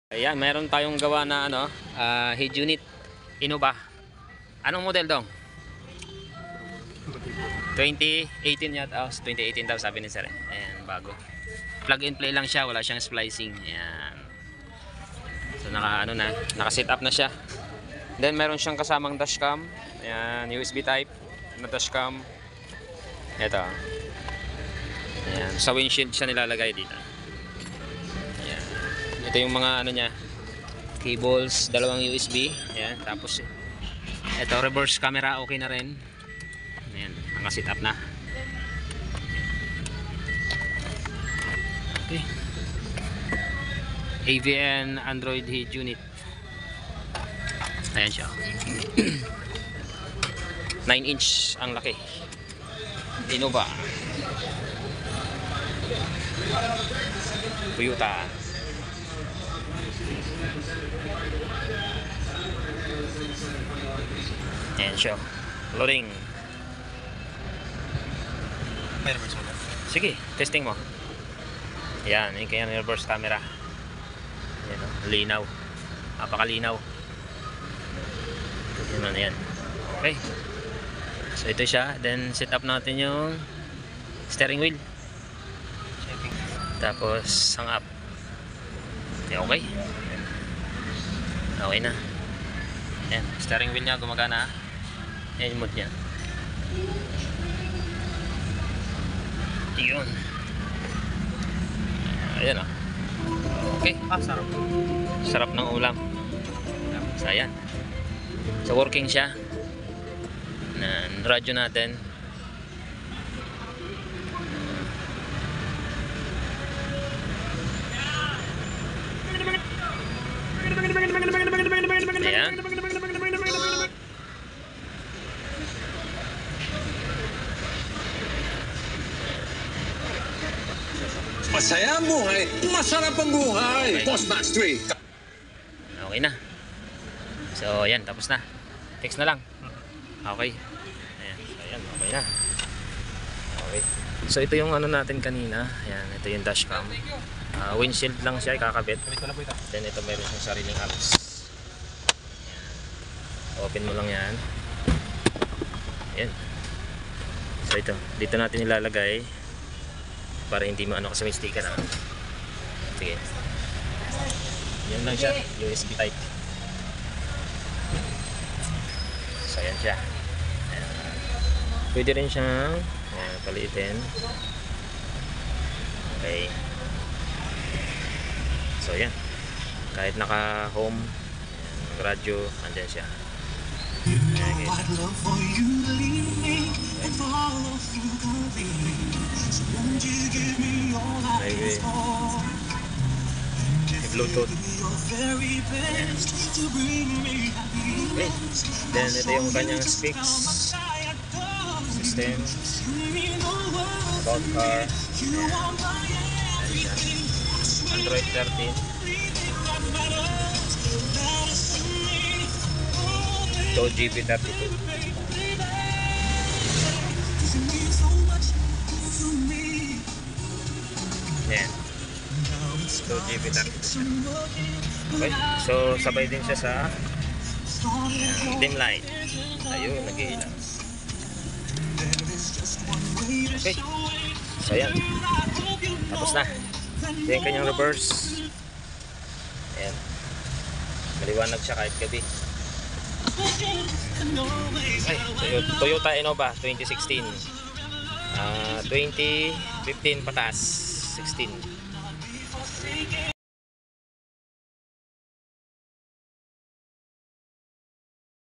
Ayan, meron tayong gawa na ano, head unit Innova. Anong model dong? 2018 yata. 2018 daw sabi ni Sir. Ayan, bago. Plug and play lang siya, wala siyang splicing. Ayan. So naka-set up na siya. Then meron siyang kasamang dashcam. Ayan, USB type na dashcam. Ito. Ayan, sa windshield siya nilalagay dito. Ito yung mga ano niya, cables, dalawang USB. Ayan, tapos ito reverse camera, okay na rin. Ayan, naka-set up na. Okay. AVN Android head unit. Ayan siya. 9-inch ang laki. Innova. Toyota. Ayan siya. Loading. May reverse mo. Sige, testing mo. Ayan, yung kanyang reverse camera. Ayan o, linaw. Napakalinaw. Ayan. Okay. So ito siya. Then set up natin yung steering wheel. Tapos hang up. Okay. Okay na. Ayan, steering wheel niya gumagana. Ayan yung mode niya. Yun. Ayan o. Okay. Sarap. Sarap ng ulam. So ayan. So working siya. Radyo natin. Ayan. Masaya ang buhay, masarap ang buhay. Okay. Boss Max 3. Okay na. So ayan, tapos na. Text na lang. Okay. Ayan, so ayan, okay na. Okay. So ito yung ano natin kanina. Ayan, ito yung dashcam. Windshield lang siya ikakabit. Then ito meron siyang sariling apps. Open mo lang yan. Ayan. So ito, dito natin ilalagay para hindi maano kasi may sticker na. Sige. Yan lang siya, USB type. So ayan siya. Ayan. Pwede rin siyang paliitin. Okay. So yan. Kahit naka home, radyo, andyan siya. Okay. Okay. Bluetooth. Ayan. Okay. Then ito yung kanyang specs system about car. Android 13. Ito GB32. Yan. So GB32. Okay. So sabay din siya sa dim light. Ayun, nag-iilaw. Okay. So yan. Tapos na. Ito yung kanyang reverse. Ayan. Maliwanag siya kahit gabi. Okay. So, Toyota Innova 2016. 2015 pataas. 16.